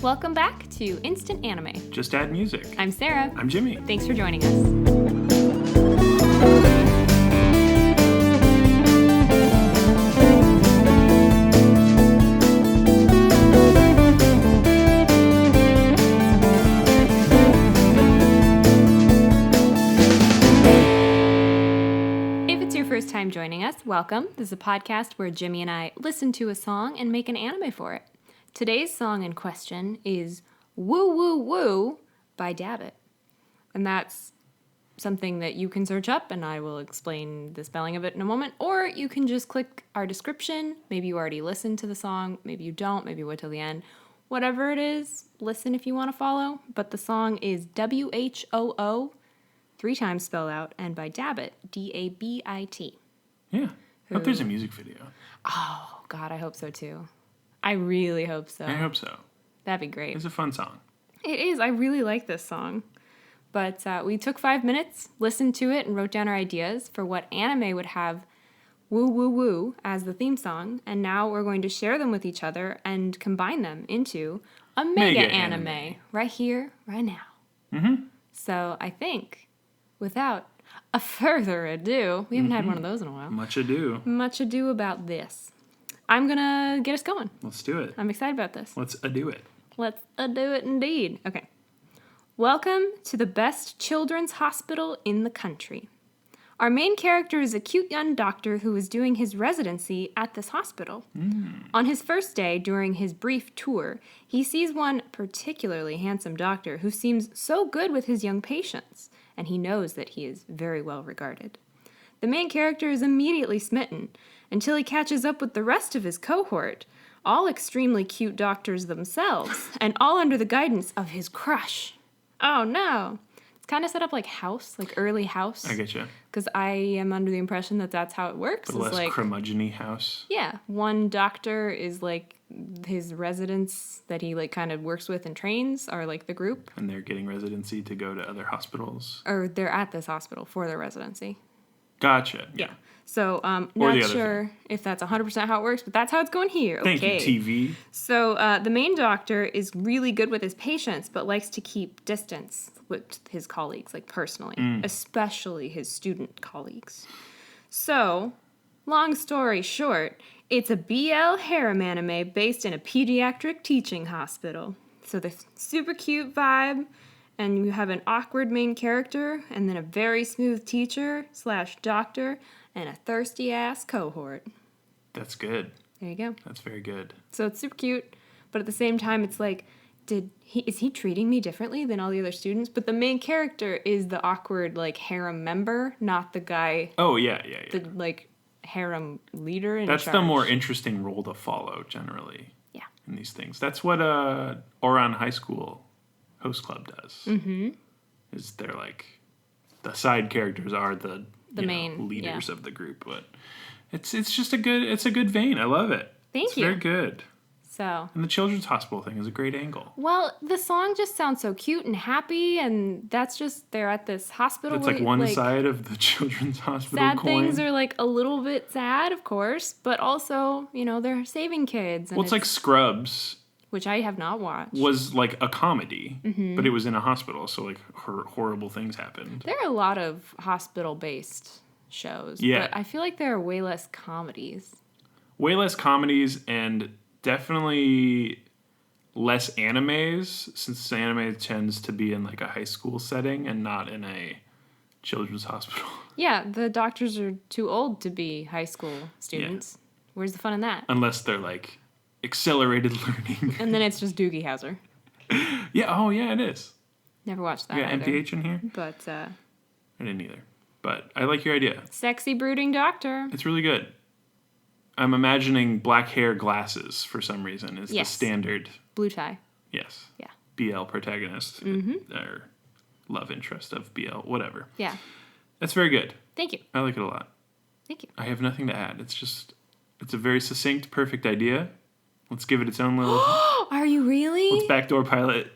Welcome back to Instant Anime. Just add music. I'm Sarah. I'm Jimmy. Thanks for joining us. If it's your first time joining us, welcome. This is a podcast where Jimmy and I listen to a song and make an anime for it. Today's song in question is Woo Woo Woo by Dabbit. And that's something that you can search up, and I will explain the spelling of it in a moment. Or you can just click our description. Maybe you already listened to the song. Maybe you don't. Maybe wait till the end. Whatever it is, listen if you want to follow. But the song is WHOO, 3 times spelled out, and by Dabbit, D-A-B-I-T. Yeah. I hope there's a music video. Oh, God, I hope so, too. I really hope so. I hope so. That'd be great. It's a fun song. It is. I really like this song. But we took 5 minutes, listened to it, and wrote down our ideas for what anime would have Woo Woo Woo as the theme song. And now we're going to share them with each other and combine them into a mega anime right here, right now. Mm-hmm. So I think, without a further ado, we haven't had one of those in a while. Much ado. Much ado about this. I'm going to get us going. Let's do it. I'm excited about this. Let's ado it. Let's do it indeed. Okay. Welcome to the best children's hospital in the country. Our main character is a cute young doctor who is doing his residency at this hospital. On his first day, during his brief tour, he sees one particularly handsome doctor who seems so good with his young patients, and he knows that he is very well regarded. The main character is immediately smitten until he catches up with the rest of his cohort, all extremely cute doctors themselves, and all under the guidance of his crush. Oh no! It's kind of set up like House, like early House. I get you. Because I am under the impression that that's how it works. But less curmudgeon-y house. Yeah, one doctor is like his residents that he like kind of works with and trains are like the group. And they're getting residency to go to other hospitals. Or they're at this hospital for their residency. Gotcha. Yeah. So, not sure if that's 100% how it works, but that's how it's going here. Okay. Thank you, TV. So, the main doctor is really good with his patients, but likes to keep distance with his colleagues, like personally, especially his student colleagues. So, long story short, it's a BL harem anime based in a pediatric teaching hospital. So, the super cute vibe, and you have an awkward main character, and then a very smooth teacher/doctor, and a thirsty-ass cohort. That's good. There you go. That's very good. So it's super cute, but at the same time, it's like, is he treating me differently than all the other students? But the main character is the awkward, like, harem member, not the guy. Oh, yeah. The, like, harem leader in That's charge. the more interesting role to follow, generally. Yeah. In these things. That's what Oran High School Host Club does. Mm-hmm. Is they're like, the side characters are the main leaders of the group, but it's just a good vein. I love it. Thank you. It's very good. So. And the children's hospital thing is a great angle. Well, the song just sounds so cute and happy, and that's just, they're at this hospital. It's like one side of the children's hospital sad coin. Things are like a little bit sad, of course, but also, they're saving kids. And well, it's like Scrubs. Which I have not watched. Was like a comedy, but it was in a hospital, so like horrible things happened. There are a lot of hospital-based shows, but I feel like there are way less comedies. Way less comedies, and definitely less animes, since anime tends to be in like a high school setting and not in a children's hospital. Yeah, the doctors are too old to be high school students. Yeah. Where's the fun in that? Unless they're like accelerated learning. And then it's just Doogie Howser. Yeah, it is. Never watched that. You got MPH in here? But, I didn't either. But I like your idea. Sexy brooding doctor. It's really good. I'm imagining black hair glasses for some reason is the standard. Blue tie. Yes. Yeah. BL protagonist. Or love interest of BL, whatever. Yeah. That's very good. Thank you. I like it a lot. Thank you. I have nothing to add. It's a very succinct, perfect idea. Let's give it its own little... Are you really? Let's backdoor pilot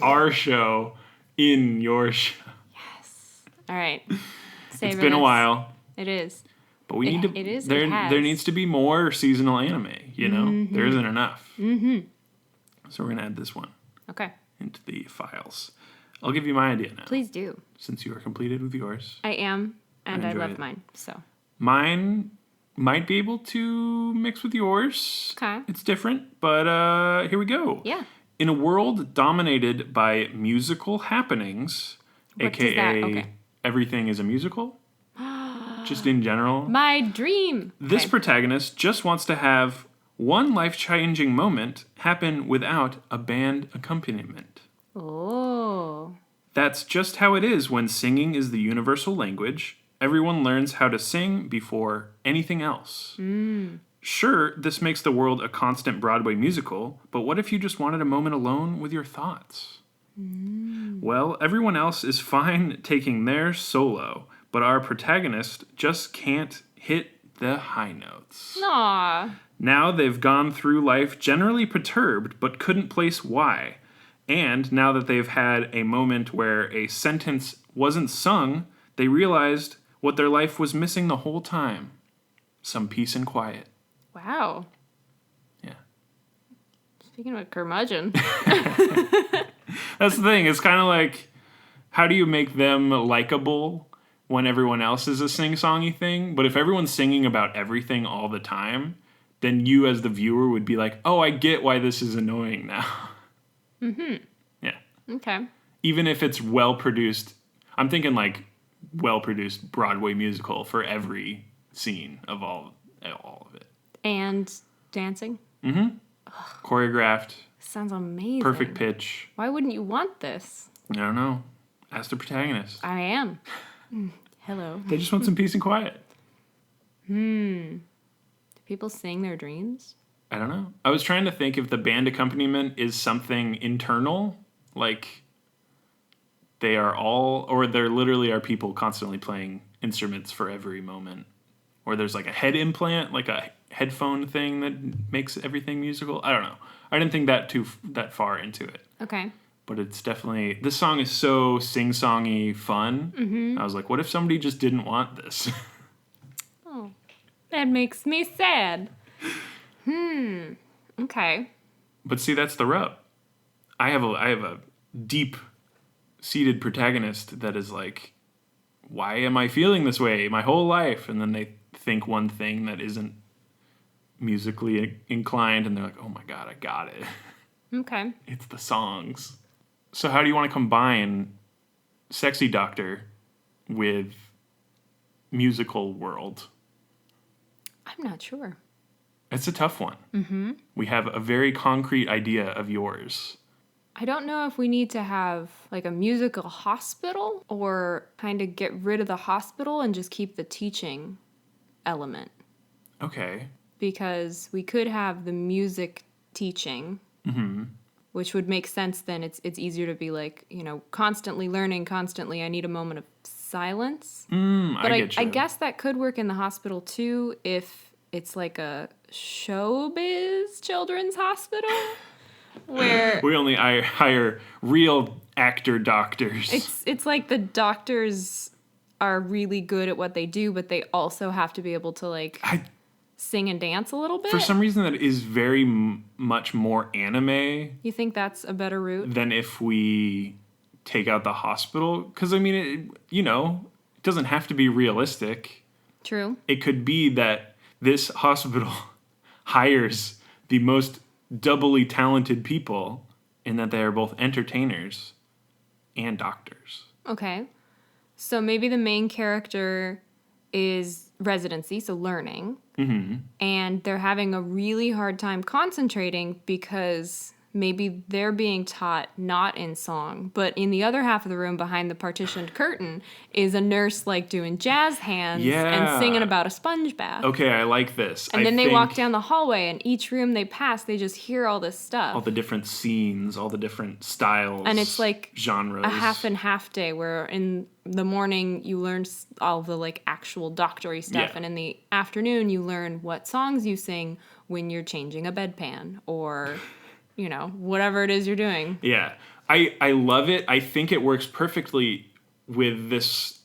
our show in your show. Yes. All right. It's been a while. It is. But we need to... It is. There needs to be more seasonal anime, you know? Mm-hmm. There isn't enough. Mm-hmm. So we're going to add this one Okay. into the files. I'll give you my idea now. Please do. Since you are completed with yours. I am, and I love it. mine, so. Mine might be able to mix with yours. Okay. It's different, but here we go. Yeah. In a world dominated by musical happenings, What does that- okay. everything is a musical, just in general, My dream. this Okay. protagonist just wants to have one life-changing moment happen without a band accompaniment. Oh. That's just how it is when singing is the universal language. Everyone learns how to sing before anything else. Sure, this makes the world a constant Broadway musical, but what if you just wanted a moment alone with your thoughts? Well, everyone else is fine taking their solo, but our protagonist just can't hit the high notes. Aw. Now they've gone through life generally perturbed, but couldn't place why. And now that they've had a moment where a sentence wasn't sung, they realized what their life was missing the whole time. Some peace and quiet. Wow. Yeah. Speaking of a curmudgeon. That's the thing. It's kind of like, how do you make them likable when everyone else is a sing-songy thing? But if everyone's singing about everything all the time, then you as the viewer would be like, oh, I get why this is annoying now. Yeah. Okay. Even if it's well-produced, I'm thinking like well-produced Broadway musical for every scene of all of it. And dancing? Choreographed, Sounds amazing. perfect pitch. Why wouldn't you want this? I don't know. Ask the protagonist. I am. Hello. They just want some peace and quiet. Do people sing their dreams? I don't know. I was trying to think if the band accompaniment is something internal, like they are all, or there literally are people constantly playing instruments for every moment. Or there's like a head implant, like a headphone thing that makes everything musical. I don't know. I didn't think that far into it. Okay. But it's definitely, this song is so sing-songy fun. I was like, what if somebody just didn't want this? Oh, that makes me sad. Okay. But see, that's the rub. I have a deep-seated protagonist that is like, why am I feeling this way my whole life? And then they think one thing that isn't musically inclined, and they're like, oh my God, I got it. Okay. It's the songs. So how do you want to combine Sexy Doctor with musical world? I'm not sure. It's a tough one. We have a very concrete idea of yours. I don't know if we need to have like a musical hospital or kind of get rid of the hospital and just keep the teaching element. Okay. Because we could have the music teaching, which would make sense then. It's easier to be like, constantly learning, constantly. I need a moment of silence. But I get you. I guess that could work in the hospital too if it's like a showbiz children's hospital where We only hire real actor doctors. it's like the doctors are really good at what they do, but they also have to be able to like sing and dance a little bit. For some reason, that is very much more anime You think that's a better route? than if we take out the hospital. Because, I mean, it doesn't have to be realistic. True. It could be that this hospital hires the most doubly talented people in that they are both entertainers and doctors. Okay. So maybe the main character is residency, so learning. And they're having a really hard time concentrating because maybe they're being taught not in song, but in the other half of the room behind the partitioned curtain is a nurse like doing jazz hands and singing about a sponge bath. Okay, I like this. And then they walk down the hallway, and each room they pass, they just hear all this stuff. all the different scenes, all the different styles, And it's like genres. a half and half day where in the morning you learn all the like actual doctory stuff, Yeah. and in the afternoon you learn what songs you sing when you're changing a bedpan or whatever it is you're doing. Yeah, I love it. I think it works perfectly with this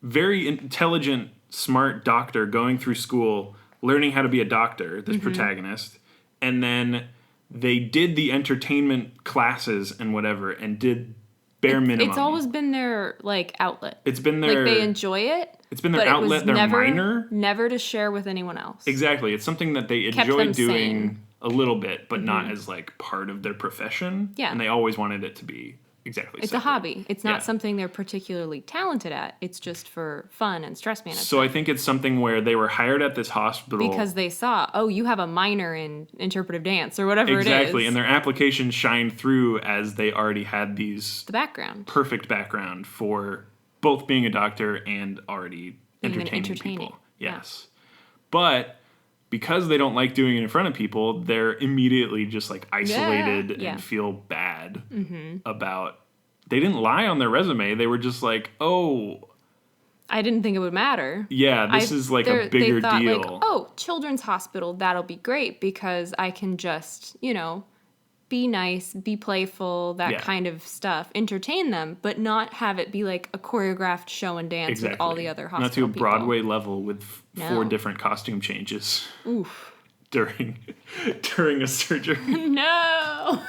very intelligent, smart doctor going through school, learning how to be a doctor, this protagonist, and then they did the entertainment classes and whatever and did bare minimum. It's always been their, like, outlet. It's been their... Like, they enjoy it. It's been their outlet, their minor. Never to share with anyone else. Exactly. It's something that they enjoy doing a little bit, but not as, like, part of their profession. Yeah. And they always wanted it to be exactly It's separate. a hobby. It's not something they're particularly talented at. It's just for fun and stress management. So I think it's something where they were hired at this hospital. Because they saw, oh, you have a minor in interpretive dance or whatever it is. Exactly. And their application shined through as they already had these... The background. Perfect background for both being a doctor and already entertaining people. Yes. Yeah. But because they don't like doing it in front of people, they're immediately just like isolated and feel bad about... They didn't lie on their resume. They were just like, oh... I didn't think it would matter. Yeah, this is like a bigger they thought, deal. Like, oh, children's hospital, that'll be great because I can just, be nice, be playful, that kind of stuff, entertain them, but not have it be like a choreographed show and dance with all the other hospital people. Not to a Broadway people. Level with 4 different costume changes. Oof. During a surgery. No!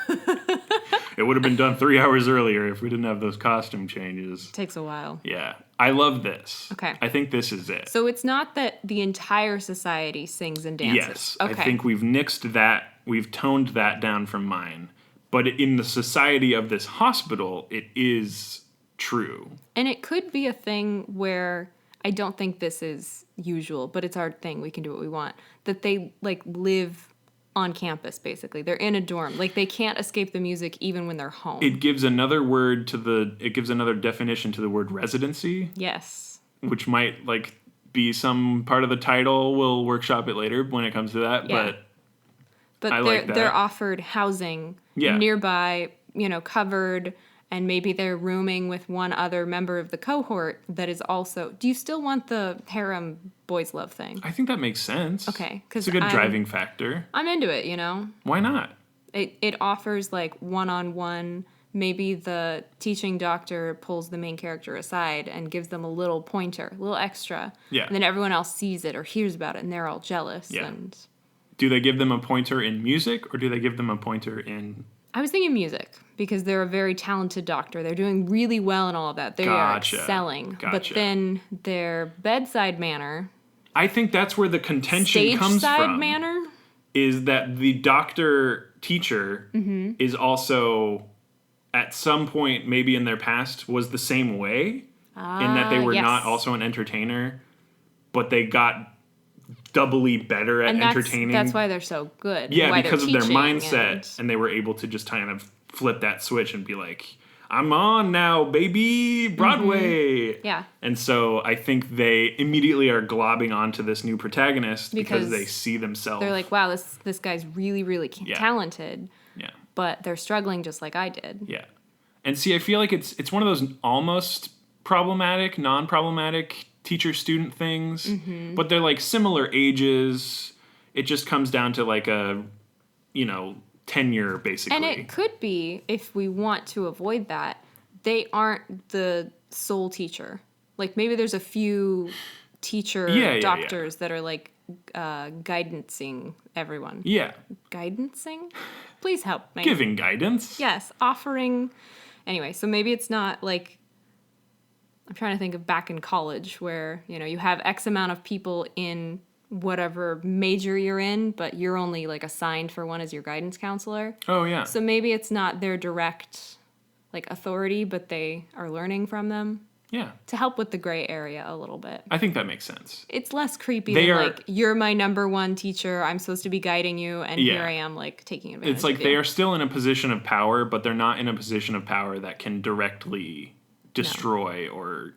It would have been done 3 hours earlier if we didn't have those costume changes. Takes a while. Yeah. I love this. Okay. I think this is it. So it's not that the entire society sings and dances. Yes. Okay. I think we've nixed that. We've toned that down from mine. But in the society of this hospital, it is true. And it could be a thing where... I don't think this is usual, but it's our thing. We can do what we want. That they, like, live on campus, basically. They're in a dorm. Like, they can't escape the music even when they're home. It gives another definition to the word residency. Yes. Which might, like, be some part of the title. We'll workshop it later when it comes to that. Yeah. But they're offered housing nearby, covered... And maybe they're rooming with one other member of the cohort that is also... Do you still want the harem boys love thing? I think that makes sense. Okay. It's a good driving factor. I'm into it, Why not? It offers, like, one-on-one... Maybe the teaching doctor pulls the main character aside and gives them a little pointer, a little extra. Yeah. And then everyone else sees it or hears about it, and they're all jealous. Yeah. And do they give them a pointer in music, or do they give them a pointer in... I was thinking music, because they're a very talented doctor. They're doing really well and all of that. They are excelling. But then their bedside manner... I think that's where the contention comes from. Stage-side manner? Is that the doctor-teacher is also, at some point, maybe in their past, was the same way. In that they were not also an entertainer, but they got... doubly better at entertaining. That's why they're so good. Yeah, because of their mindset, and they were able to just kind of flip that switch and be like, I'm on now, baby, Broadway. Mm-hmm. Yeah. And so I think they immediately are globbing onto this new protagonist because they see themselves. They're like, wow, this guy's really, really talented. Yeah. But they're struggling just like I did. Yeah. And see, I feel like it's one of those almost problematic, non-problematic teacher-student things, but they're like similar ages. It just comes down to like a, tenure basically. And it could be, if we want to avoid that, they aren't the sole teacher. Like maybe there's a few teacher doctors that are like guidancing everyone. Yeah. Guidancing? Please help me. Giving guidance. Yes, offering. Anyway, so maybe it's not like, I'm trying to think of back in college where, you have X amount of people in whatever major you're in, but you're only like assigned for one as your guidance counselor. Oh, yeah. So maybe it's not their direct like authority, but they are learning from them. Yeah. To help with the gray area a little bit. I think that makes sense. It's less creepy than like, you're my number one teacher, I'm supposed to be guiding you, and here I am like taking advantage of you. It's like they are still in a position of power, but they're not in a position of power that can directly destroy or,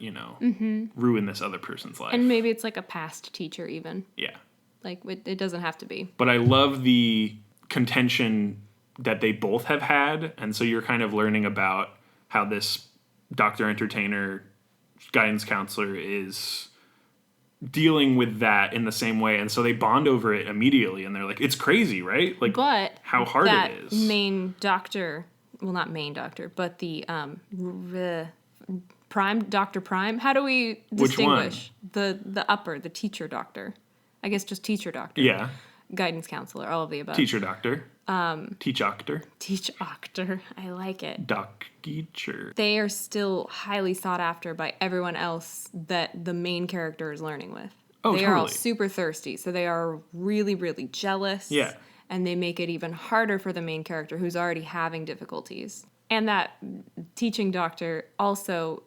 ruin this other person's life. And maybe it's like a past teacher even. Yeah. Like, it doesn't have to be. But I love the contention that they both have had, and so you're kind of learning about how this doctor entertainer guidance counselor is dealing with that in the same way, and so they bond over it immediately, and they're like, it's crazy, right? Like, but how hard that it is. Main doctor, well, not main doctor, but the Prime, Dr. Prime, how do we distinguish? The upper, the teacher doctor. I guess just teacher doctor. Yeah. guidance counselor, all of the above. Teacher doctor. Teach-octor. Teach-octor. I like it. Doc-teacher. They are still highly sought after by everyone else that the main character is learning with. Oh, they totally. are all super thirsty, so they are really, really jealous. Yeah. And they make it even harder for the main character who's already having difficulties. And that teaching doctor also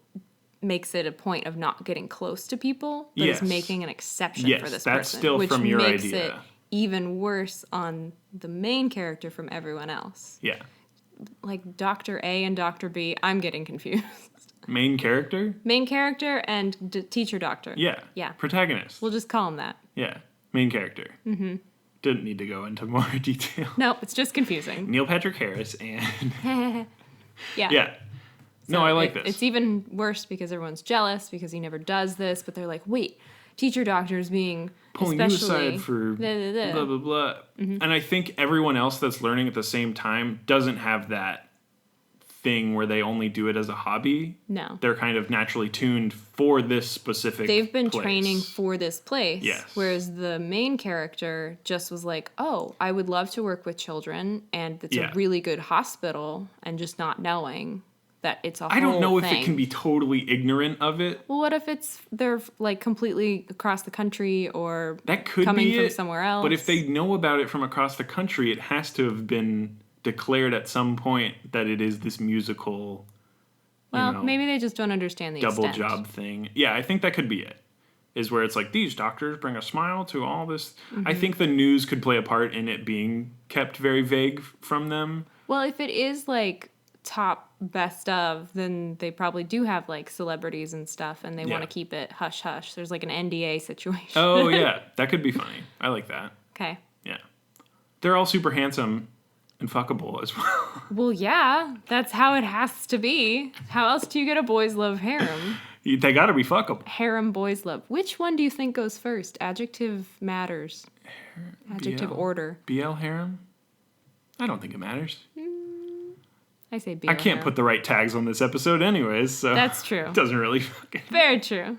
makes it a point of not getting close to people, but is making an exception for this person. Yes, that's still which from your makes idea. it even worse on the main character from everyone else. Yeah. Like Dr. A and Dr. B, I'm getting confused. Main character? Main character and teacher doctor. Yeah. Yeah. Protagonist. We'll just call him that. Yeah. Main character. Mm-hmm. Didn't need to go into more detail. No, it's just confusing. Neil Patrick Harris and... Yeah. Yeah. No, I like this. It's even worse because everyone's jealous because he never does this, but they're like, wait, teacher doctor's being pulling you aside for blah, blah, blah. Mm-hmm. And I think everyone else that's learning at the same time doesn't have that thing where they only do it as a hobby. No. They're kind of naturally tuned for this specific They've been place. training for this place. Yes. Whereas the main character just was like, oh, I would love to work with children, and it's a really good hospital, and just not knowing that it's a whole I don't know thing. if it can be totally ignorant of it. Well, what if they're like completely across the country or that could coming be from it, somewhere else? But if they know about it from across the country, it has to have been declared at some point that it is this musical, maybe they just don't understand the double extent. job thing. Yeah, I think that could be it. Is where it's like, these doctors bring a smile to all this. Mm-hmm. I think the news could play a part in it being kept very vague from them. Well, if it is like top best of, then they probably do have like celebrities and stuff, and they want to keep it hush hush. There's like an NDA situation. Oh yeah, that could be funny. I like that. Okay. Yeah, they're all super handsome and fuckable as well. Well, yeah, that's how it has to be. How else do you get a boys love harem? They gotta be fuckable. Harem boys love. Which one do you think goes first? Adjective matters. Adjective order. BL harem? I don't think it matters. I say BL I can't put the right tags on this episode anyways, so... That's true. It doesn't really fucking... Very true.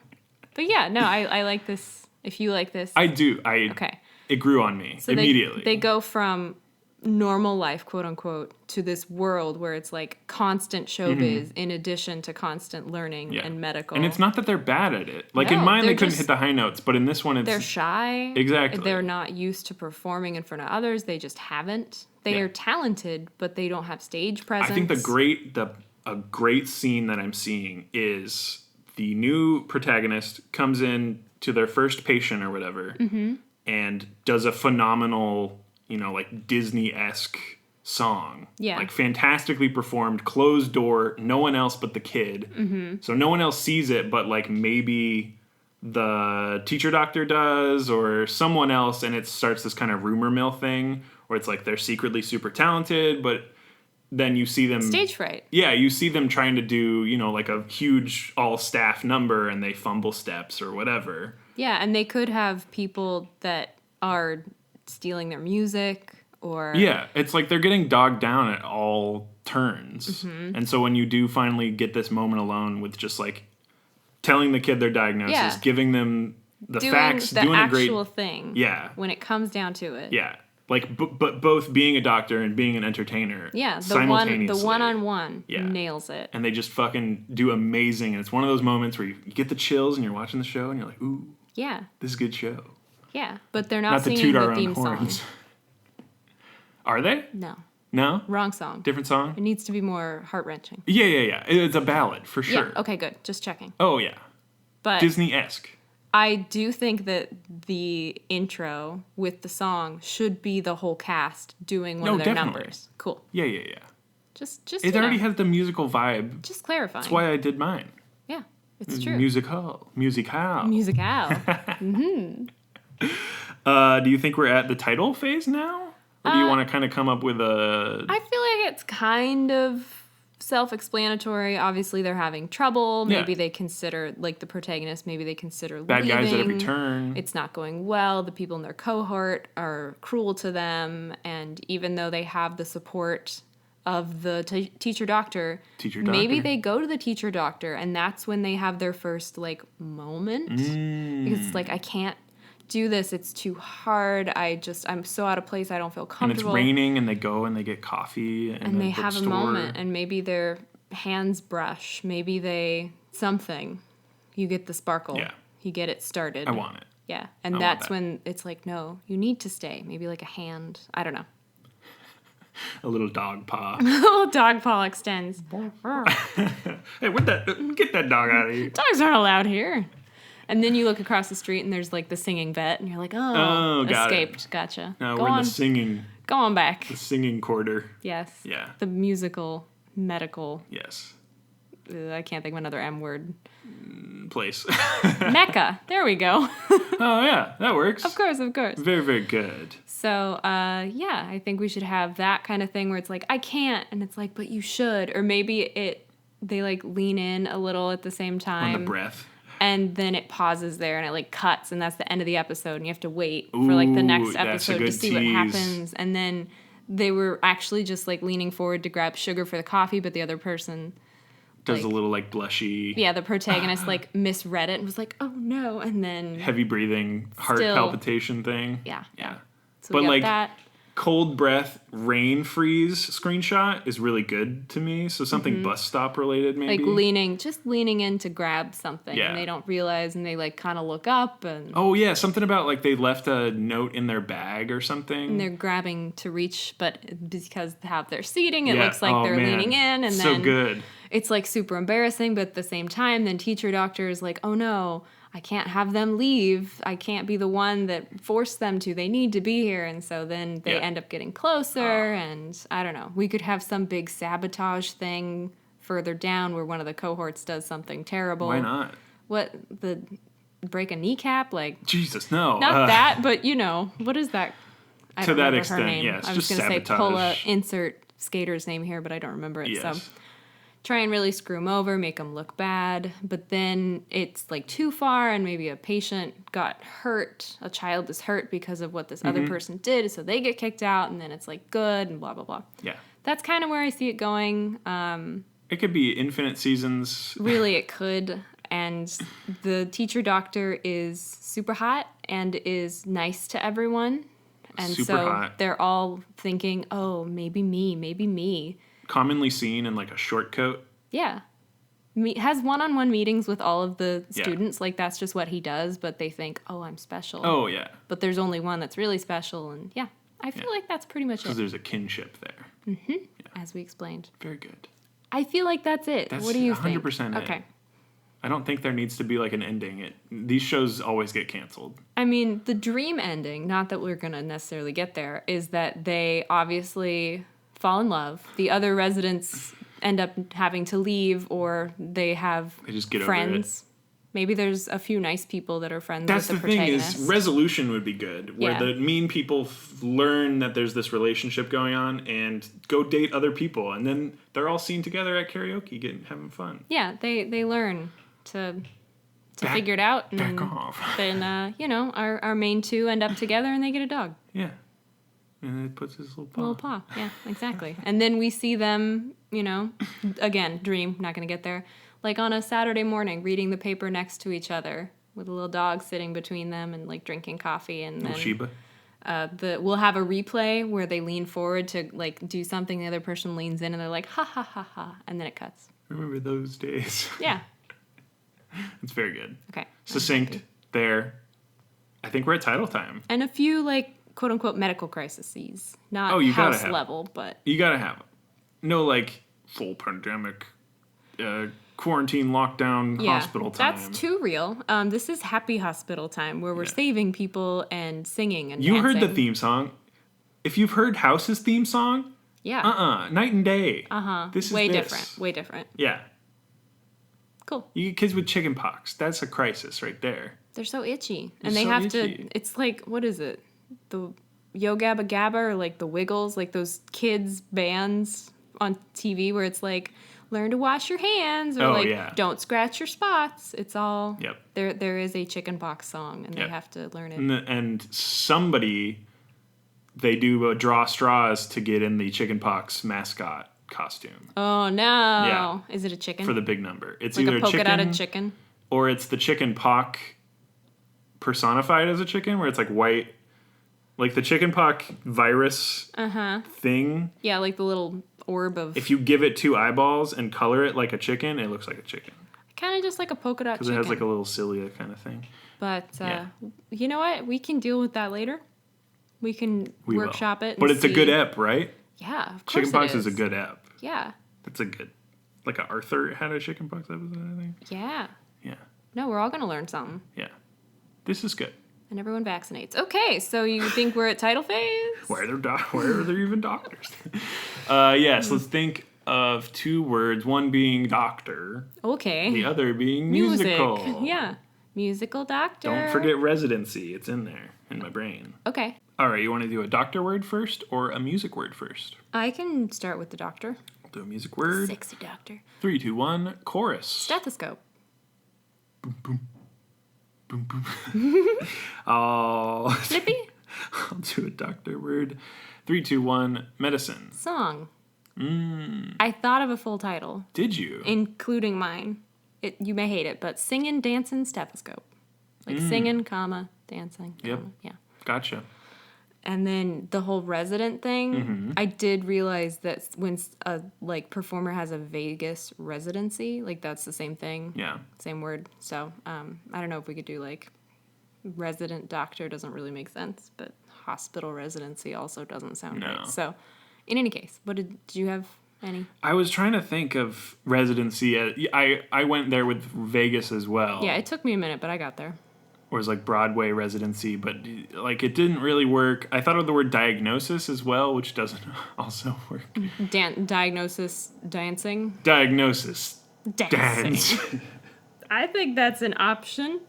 But yeah, no, I like this. If you like this... I do. Okay. It grew on me immediately. They go from normal life, quote unquote, to this world where it's like constant showbiz in addition to constant learning and medical. And it's not that they're bad at it. Like No, in mine, they they're couldn't just- hit the high notes, but in this one, it's... They're shy. Exactly. They're not used to performing in front of others. They just haven't. They are talented, but they don't have stage presence. I think a great scene that I'm seeing is the new protagonist comes in to their first patient or whatever and does a phenomenal, like Disney-esque song. Yeah. Like fantastically performed, closed door, no one else but the kid. Mm-hmm. So no one else sees it, but like maybe the teacher doctor does or someone else, and it starts this kind of rumor mill thing where it's like they're secretly super talented, but then you see them... Stage fright. Yeah, you see them trying to do, like a huge all-staff number and they fumble steps or whatever. Yeah, and they could have people that are stealing their music or... Yeah, it's like they're getting dogged down at all turns. Mm-hmm. And so when you do finally get this moment alone with just like telling the kid their diagnosis, giving them the facts, doing a great... actual thing. Yeah. When it comes down to it. Yeah. Like, but both being a doctor and being an entertainer. Yeah, simultaneously. the one-on-one nails it. And they just fucking do amazing. And it's one of those moments where you get the chills and you're watching the show and you're like, ooh. Yeah. This is a good show. Yeah, but they're not singing the theme song. Are they? No. No? Wrong song. Different song? It needs to be more heart-wrenching. Yeah. It's a ballad, for sure. Yeah, okay, good. Just checking. Oh, yeah. But Disney-esque. I do think that the intro with the song should be the whole cast doing one of their numbers. Cool. Yeah. Just it already has the musical vibe. Just clarifying. That's why I did mine. Yeah, it's true. Musical. Musicale. Mm-hmm. Do you think we're at the title phase now? Or do you want to kind of come up with a... I feel like it's kind of self-explanatory. Obviously, they're having trouble. Maybe they consider, like the protagonist, maybe they consider bad leaving. guys at every turn. It's not going well. The people in their cohort are cruel to them. And even though they have the support of the teacher doctor, maybe they go to the teacher doctor, and that's when they have their first, like, moment. Because it's like, I can't do this. It's too hard. I'm so out of place. I don't feel comfortable. And it's raining, and they go and they get coffee. And they have a moment, and maybe their hands brush. Maybe they... something. You get the sparkle. Yeah. You get it started. I want it. Yeah. And that's when it's like, no, you need to stay. Maybe like a hand. I don't know. A little dog paw. A little dog paw extends. Hey, get that dog out of here. Dogs aren't allowed here. And then you look across the street and there's like the singing vet and you're like, escaped. Gotcha. No, we're in the singing. Go on back. The singing quarter. Yes. Yeah. The musical, medical. Yes. I can't think of another M word. Place. Mecca. There we go. Oh, yeah. That works. Of course. Very, very good. So, yeah, I think we should have that kind of thing where it's like, I can't. And it's like, but you should. Or maybe they like lean in a little at the same time. On the breath. And then it pauses there and it like cuts and that's the end of the episode and you have to wait for like the next episode to see what happens. And then they were actually just like leaning forward to grab sugar for the coffee, but the other person does a little like blushy. Yeah, the protagonist like misread it and was like, oh no. And then heavy breathing, heart palpitation thing. Yeah. So but we got like that. Cold breath, rain freeze screenshot is really good to me. So something bus stop related, maybe. Like just leaning in to grab something. Yeah. And they don't realize and they like kind of look up and. Oh yeah, something about like they left a note in their bag or something. And they're grabbing to reach, but because they have their seating, it looks like they're leaning in. And so then good. It's like super embarrassing, but at the same time, then teacher doctor is like, oh no, I can't have them leave. I can't be the one that forced them to. They need to be here. And so then they end up getting closer. And I don't know. We could have some big sabotage thing further down where one of the cohorts does something terrible. Why not? Break a kneecap? Like Jesus, no. Not that, but you know, what is that? I don't remember extent, her name. yes. I was going to say Pola, insert skater's name here, but I don't remember it. Yes. So try and really screw them over, make them look bad. But then it's like too far and maybe a patient got hurt. A child is hurt because of what this other person did. So they get kicked out and then it's like good and blah, blah, blah. Yeah. That's kind of where I see it going. It could be infinite seasons. Really, it could. And the teacher doctor is super hot and is nice to everyone. And super hot. They're all thinking, oh, maybe me. Commonly seen in like a short coat. Yeah. Has one-on-one meetings with all of the students. Like that's just what he does. But they think, oh, I'm special. Oh, yeah. But there's only one that's really special. And yeah, I feel like that's pretty much it. Because there's a kinship there. Mm-hmm. Yeah. As we explained. Very good. I feel like that's it. What do you think? 100% Okay. it. I don't think there needs to be like an ending. These shows always get canceled. I mean, the dream ending, not that we're going to necessarily get there, is that they obviously fall in love. The other residents end up having to leave or they just get friends. Over it. Maybe there's a few nice people that are friends That's with the thing protagonist. is resolution would be good, where the mean people learn that there's this relationship going on and go date other people, and then they're all seen together at karaoke, having fun. Yeah, they learn to figure it out. And back off. Then our main two end up together and they get a dog. Yeah, and it puts his little paw. Little paw. Yeah, exactly. And then we see them, again, dream. Not gonna get there. Like on a Saturday morning, reading the paper next to each other with a little dog sitting between them and like drinking coffee. And then Shiba. We'll have a replay where they lean forward to like do something. The other person leans in and they're like, ha ha ha ha, and then it cuts. Remember those days? Yeah. It's very good. Okay. Succinct there. I think we're at title time. And a few like quote unquote medical crises, not gotta house level, but you gotta have it. No like full pandemic. Quarantine, lockdown, hospital time. That's too real. This is happy hospital time where we're saving people and singing and You dancing. heard the theme song. If you've heard House's theme song, night and day. This is way different. Yeah. Cool. You get kids with chicken pox. That's a crisis right there. They're so itchy. They're And they so have itchy. to, it's like, what is it? The Yo Gabba Gabba or like the Wiggles, like those kids bands on TV where it's like, learn to wash your hands or don't scratch your spots. It's all there is a chicken pox song and they have to learn it. And somebody they do draw straws to get in the chicken pox mascot costume. Oh no. Yeah. Is it a chicken? For the big number. It's like either a polka chicken dotted chicken. or it's the chicken pox personified as a chicken, where it's like white, like the chickenpox virus thing. Yeah, like the little orb of... If you give it 2 eyeballs and color it like a chicken, it looks like a chicken. Kind of just like a polka dot chicken. Because it has like a little cilia kind of thing. But you know what? We can deal with that later. We can workshop it. But it's a good ep, right? Yeah, of course Chickenpox is a good ep. Yeah. That's a good... Like a Arthur had a chickenpox episode, I think. Yeah. Yeah. No, we're all going to learn something. Yeah. This is good. And everyone vaccinates. Okay, so you think we're at title phase? Why are there even doctors? Yes, let's think of 2 words. One being doctor. Okay. The other being musical. Music. Yeah. Musical doctor. Don't forget residency. It's in there in my brain. Okay. All right, you want to do a doctor word first or a music word first? I can start with the doctor. I'll do a music word. Sexy doctor. 3, 2, 1, chorus. Stethoscope. Boom, boom. Boom, boom. Flippy. I'll do a doctor word. 3, 2, 1, medicine. Song. I thought of a full title. Did you? Including mine. You may hate it, but singing, dancing, stethoscope. Like singing, comma, dancing. Yep. Comma, yeah. Gotcha. And then the whole resident thing, I did realize that when a performer has a Vegas residency, like that's the same thing. Yeah. Same word. So I don't know if we could do like resident doctor doesn't really make sense, but hospital residency also doesn't sound right. So in any case, did you have any? I was trying to think of residency. I went there with Vegas as well. Yeah, it took me a minute, but I got there. Or was like Broadway residency, but like it didn't really work. I thought of the word diagnosis as well, which doesn't also work. Diagnosis dancing. Diagnosis Dancing. dance. I think that's an option.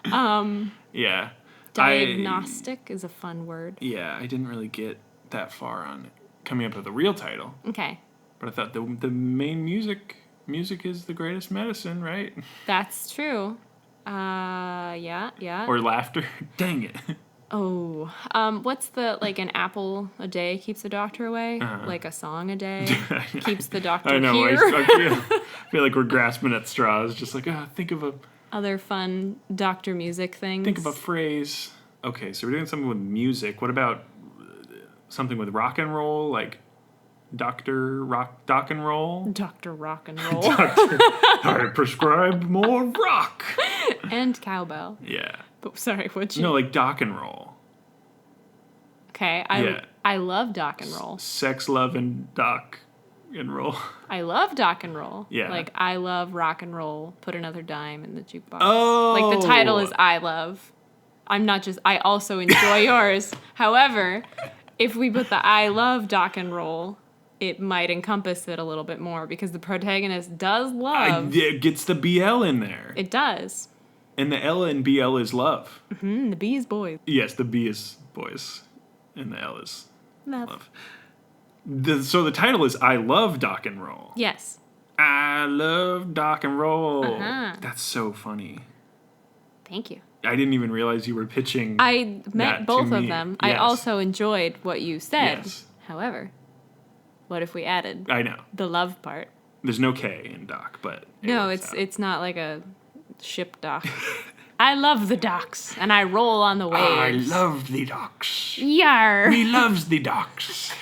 Yeah. Diagnostic is a fun word. Yeah, I didn't really get that far on coming up with a real title. Okay. But I thought the main music is the greatest medicine, right? That's true. Yeah. Or laughter. Dang it. Oh, what's the, like, an apple a day keeps the doctor away? Like a song a day keeps the doctor I know. here? I feel like we're grasping at straws. Just like, think of other fun doctor music things. Think of a phrase. Okay, so we're doing something with music. What about something with rock and roll, like Dr. Dock and Roll? Dr. Rock and Roll. I prescribe more rock. And cowbell. Yeah. But, sorry, what'd you... No, like Dock and Roll. Okay, I love Dock and Roll. Sex, love, and Dock and Roll. I love Dock and Roll. Yeah. Like, I love rock and roll. Put another dime in the jukebox. Oh! Like, the title is I love. I also enjoy yours. However, if we put the I love Dock and Roll, it might encompass it a little bit more because the protagonist does love. It gets the BL in there. It does. And the L in BL is love. The B is boys. Yes, the B is boys. And the L is Love. So the title is I Love Dock and Roll. Yes. I love Dock and Roll. That's so funny. Thank you. I didn't even realize you were pitching. I met both of them. Yes. I also enjoyed what you said. Yes. However, what if we added I know. the love part? There's no K in dock, but No, it's not like a ship dock. I love the docks, and I roll on the waves. I love the docks. Yar. He loves the docks.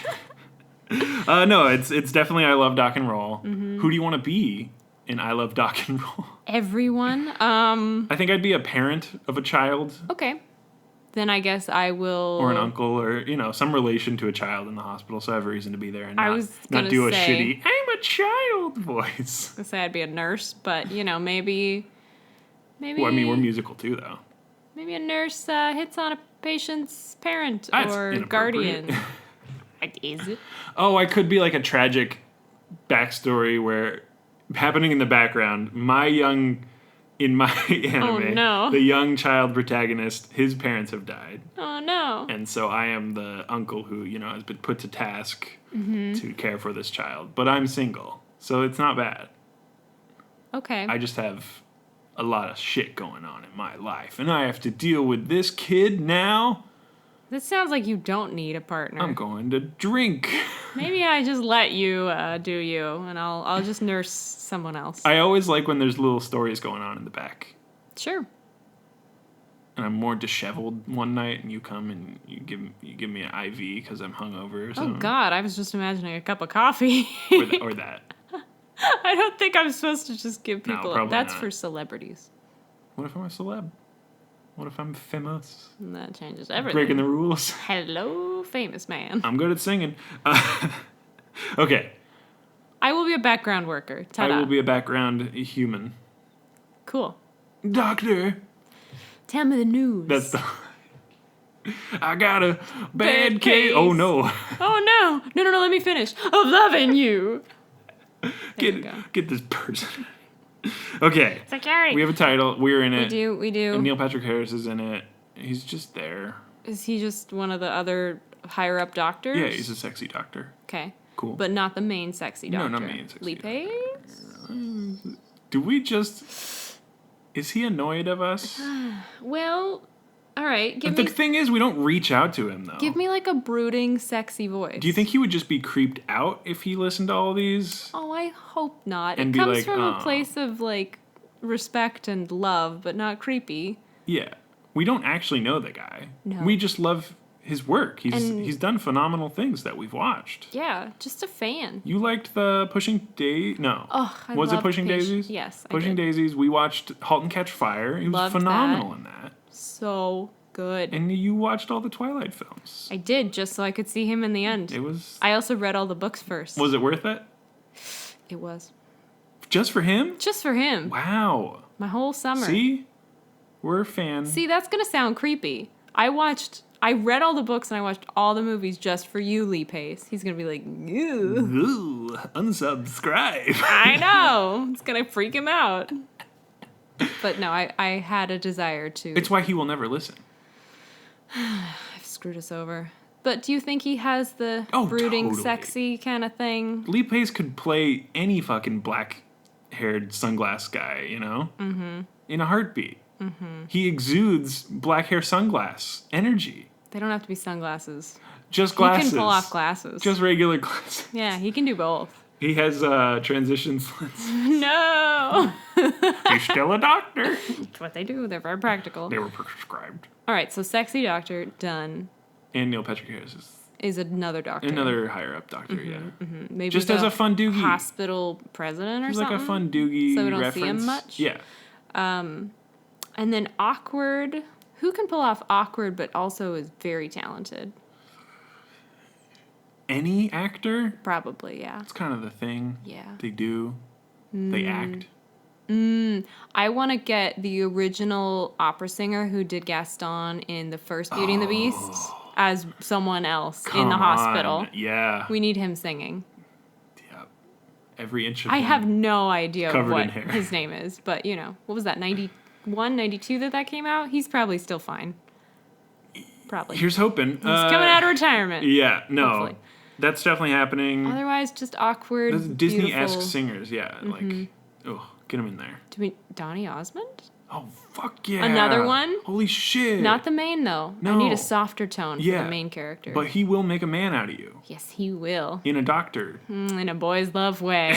No, it's definitely I Love Dock and Roll. Who do you want to be in I Love Dock and Roll? Everyone. I think I'd be a parent of a child. Okay. Then I guess I will. Or an uncle, or some relation to a child in the hospital, so I have a reason to be there and not do a shitty "I'm a child" voice. I was gonna say I'd be a nurse, but maybe. Well, I mean, we're musical too, though. Maybe a nurse hits on a patient's parent That's or inappropriate. guardian. Is it? Oh, I could be like a tragic backstory where happening in the background. In my anime, the young child protagonist, his parents have died. Oh no! And so I am the uncle who has been put to task to care for this child, but I'm single, so it's not bad. Okay. I just have a lot of shit going on in my life, and I have to deal with this kid now. This sounds like you don't need a partner. I'm going to drink. Maybe I just let you do you, and I'll just nurse someone else. I always like when there's little stories going on in the back. Sure. and I'm more disheveled one night, and you come and you give me an IV because I'm hungover or something. Oh God, I was just imagining a cup of coffee. or that. I don't think I'm supposed to just give No, people. probably That's not. for celebrities. What if I'm a celeb? What if I'm famous? And that changes everything. Breaking the rules. Hello, famous man. I'm good at singing. Okay. I will be a background worker. Ta-da. I will be a background human. Cool. Doctor. Tell me the news. That's the. I got a Bad bad case. case. Oh no. Oh no. No, let me finish. Of loving you. There you go. Get this person. Okay. Security. We have a title. We're in it. We do. And Neil Patrick Harris is in it. He's just there. Is he just one of the other higher up doctors? Yeah, he's a sexy doctor. Okay. Cool. But not the main sexy doctor. No, not main sexy Lee doctor. Pace? Do we just... Is he annoyed of us? Well, all right. But the thing is, we don't reach out to him, though. Give me like a brooding, sexy voice. Do you think he would just be creeped out if he listened to all these? Oh, I hope not. And It be comes like, from "Oh." a place of like respect and love, but not creepy. Yeah. We don't actually know the guy. No. We just love his work. And- He's done phenomenal things that we've watched. Yeah, just a fan. You liked the Pushing Daisies? No. Oh, I Was it loved Pushing Daisies? Yes, I Pushing did. Daisies. We watched *Halt and Catch Fire*. He was Loved phenomenal that. in that. So good. And you watched all the Twilight films. I did just so I could see him in the end. It was. I also read all the books first. Was it worth it? It was Just for him? just for him. Wow. My whole summer. See, we're a fan. See, that's gonna sound creepy. I read all the books and I watched all the movies just for you, Lee Pace. He's gonna be like, ew. Ooh, unsubscribe. I know. It's gonna freak him out. But no, I had a desire to. It's why he will never listen. I've screwed us over. But do you think he has the Oh, brooding, totally. sexy kind of thing? Lee Pace could play any fucking black-haired sunglass guy, you know? Mm-hmm. In a heartbeat. Mm-hmm. He exudes black hair sunglass energy. They don't have to be sunglasses. Just glasses. He can pull off glasses. Just regular glasses. Yeah, he can do both. He has transition slits. No! He's still a doctor. That's what they do. They're very practical. They were prescribed. All right, so sexy doctor, done, And Neil Patrick Harris is is another doctor. another higher-up doctor, yeah. Maybe Just the as a fun doogie. hospital president or He's something. like a fun doogie So we don't reference. see him much? Yeah. And then awkward. Who can pull off awkward but also is very talented? Any actor? Probably, yeah. It's kind of the thing. Yeah. They do. They act. I want to get the original opera singer who did Gaston in the first Beauty and the Beast as someone else in Come the hospital. on. Yeah. We need him singing. Yep. Every inch of I him. have no idea Covered what in hair. his name is, but you know, what was that, 91, 92 that came out? He's probably still fine. Probably. Here's hoping. He's coming out of retirement. Yeah, no. Hopefully. That's definitely happening. Otherwise, just awkward, Those Disney-esque beautiful. singers, yeah. Like, oh, get them in there. Do we, Donny Osmond? Oh, fuck yeah. Another one? Holy shit. Not the main, though. I No. need a softer tone for Yeah, the main character. But he will make a man out of you. Yes, he will. In a doctor. In a boy's love way.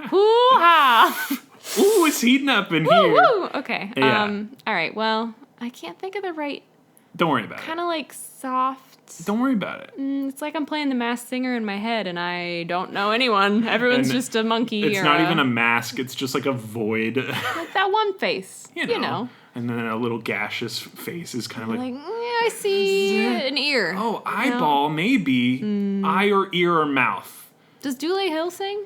Hoo-ha! Ooh, it's heating up in Woo, here. woo! Okay. Yeah. All right, well, I can't think of the right, Don't worry about kind of like soft. it. Don't worry about it. It's like I'm playing the Masked Singer in my head, and I don't know anyone. Everyone's And just a monkey. It's or not even a mask. It's just like a void. like that one face. You know. And then a little gaseous face is kind of like, Like, I see an ear. oh, you know? eyeball, maybe. Eye or ear or mouth. Does Dule Hill sing?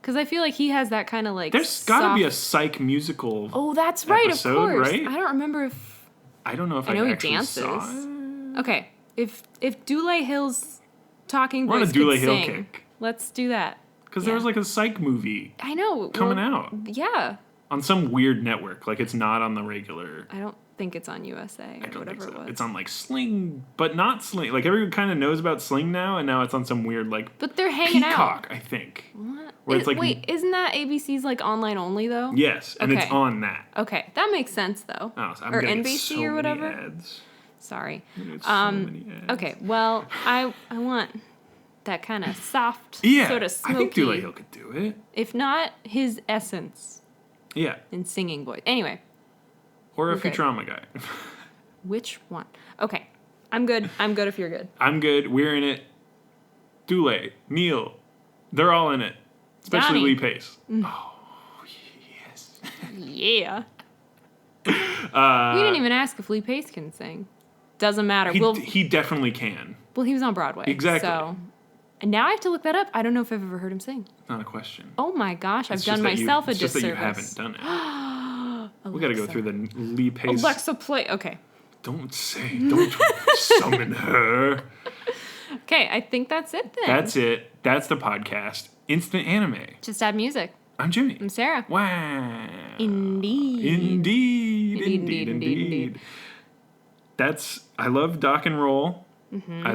Because I feel like he has that kind of like. There's got to be a soft- psych musical. Oh, that's right. episode, Of course. right? I don't remember if. I don't know if I I, know he actually dances. saw it. Okay, if Dule Hill's talking We're on a voice Dule could Hill sing, kick. let's do that. Because there Yeah. was like a psych movie I know. coming well, out Yeah. on some weird network. Like it's not on the regular. I don't think it's on USA or I don't whatever think so. it was. It's on like Sling, but not Sling. Like everyone kind of knows about Sling now, and now it's on some weird like But they're hanging Peacock, I think. out. Where it's like wait, isn't that ABC's like online only though? yes, and it's Okay. on that. Okay, that makes sense though. Oh, so I'm or gonna get NBC so or many whatever. ads. Sorry. I'm gonna get so many ads. Okay, well, I want that kind of soft, Yeah, sort of I think smoky. Dule Hill could do it. If not, his essence Yeah, in singing voice. Anyway, or a Okay. Futurama guy. Which one? Okay. I'm good. I'm good if you're good. I'm good. We're in it. Dule, Neil, they're all in it. Especially Donnie. Lee Pace. Oh, yes. Yeah. We didn't even ask if Lee Pace can sing. Doesn't matter. He definitely can. Well, he was on Broadway. Exactly. So, and now I have to look that up. I don't know if I've ever heard him sing. Not a question. Oh my gosh, I've It's done just that myself a it's just disservice. that you haven't done it. We got to go through the Lee Pace. Alexa, play. Okay. Don't summon her. Okay, I think that's it then. That's it. That's the podcast. Instant Anime. Just add music. I'm Jimmy. I'm Sarah. Wow. Indeed. Indeed. I love Doc and Roll. Mm-hmm.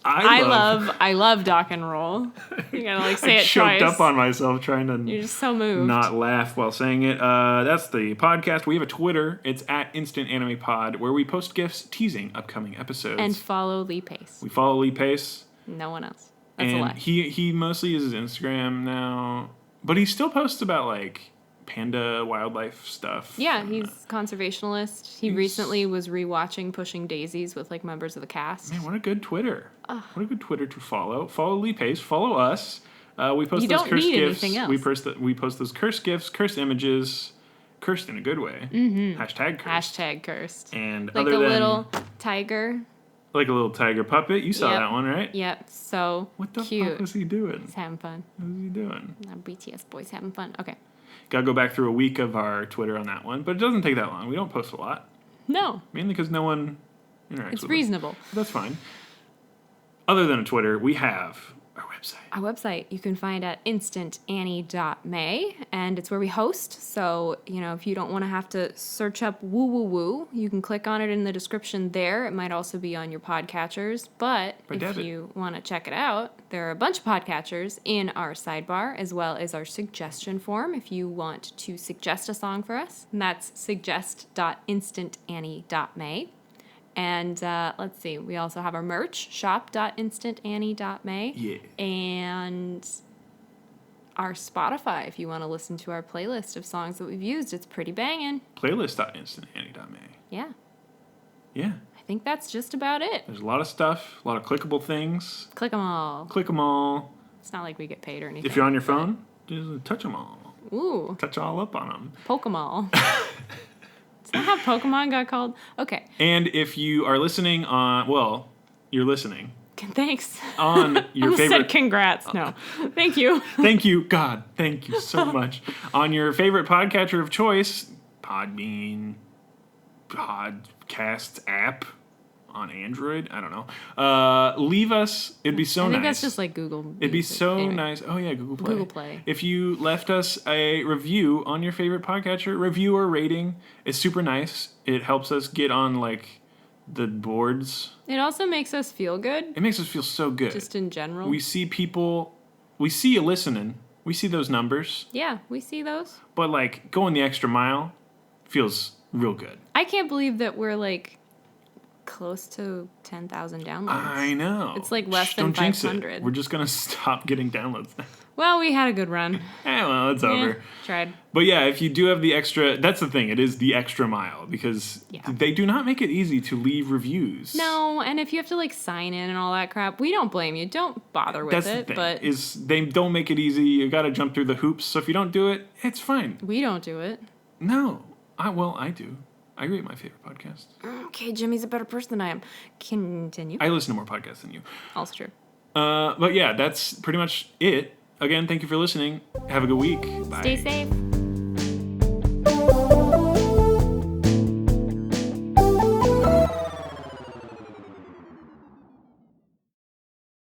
I love Doc and Roll. You gotta say I it choked twice. up on myself trying to You're just so moved. not laugh while saying it. That's the podcast. We have a Twitter. It's at Instant Anime Pod, where we post GIFs teasing upcoming episodes. And follow Lee Pace. We follow Lee Pace. No one else. That's and a lie. He mostly uses Instagram now, but he still posts about like panda wildlife stuff. Yeah, he's conservationalist. He recently was rewatching Pushing Daisies with like members of the cast. Man, what a good Twitter. What a good Twitter to follow. Follow Lee Pace. Follow us. We post You those don't cursed need gifs. anything else. We post those cursed gifs, cursed images, cursed in a good way. Mm-hmm. Hashtag cursed. Hashtag cursed. And Like other a than, little tiger. like a little tiger puppet. You saw Yep. that one, right? Yep, so What the cute. fuck was he doing? He's having fun. What was he doing? Our BTS boys having fun. Okay. Gotta go back through a week of our Twitter on that one, but it doesn't take that long. We don't post a lot, No, mainly because no one interacts it's with reasonable. us. That's fine. Other than a Twitter, we have our website. Our website you can find at instantannie.may, and it's where we host. So, if you don't want to have to search up woo woo woo, you can click on it in the description there. It might also be on your podcatchers, but if you want to check it out, there are a bunch of podcatchers in our sidebar, as well as our suggestion form if you want to suggest a song for us. And that's suggest.instantannie.may. And let's see, we also have our merch, shop.instantannie.may. Yeah. And our Spotify, if you want to listen to our playlist of songs that we've used. It's pretty banging. Playlist.instantannie.may. Yeah. Yeah. I think that's just about it. There's a lot of stuff, a lot of clickable things. Click them all. Click them all. It's not like we get paid or anything. If you're on your phone, just touch them all. Ooh. Touch all up on them. Pokemon. Is that how Pokemon got called? Okay. And if you are listening on, well, you're listening. Thanks. On your I favorite. said congrats. No. Thank you. Thank you, God. Thank you so much. On your favorite podcatcher of choice, Podbean, Podcasts app on Android. I don't know. Leave us. It'd be so nice. I think that's just like Google. It'd be Music. so Anyway. nice. Oh, yeah, Google Play. Google Play. If you left us a review on your favorite podcatcher, review or rating, it's super nice. It helps us get on, like, the boards. It also makes us feel good. It makes us feel so good. Just in general. We see people, we see you listening. We see those numbers. Yeah, we see those. But, like, going the extra mile feels real good. I can't believe that we're, like, close to 10,000 downloads. I know. It's like less than Don't jinx it. 500. We're just going to stop getting downloads now. Well, we had a good run. Well, it's over. Tried. But yeah, if you do have the extra, that's the thing. It is the extra mile because they do not make it easy to leave reviews. No, and if you have to like sign in and all that crap, we don't blame you. Don't bother with that's it. the thing, But is they don't make it easy. You got to jump through the hoops. So if you don't do it, it's fine. we don't do it. No, I do. I rate my favorite podcast. Okay, Jimmy's a better person than I am. Continue. I listen to more podcasts than you. Also true. But yeah, that's pretty much it. Again, thank you for listening. Have a good week. Bye. Stay safe.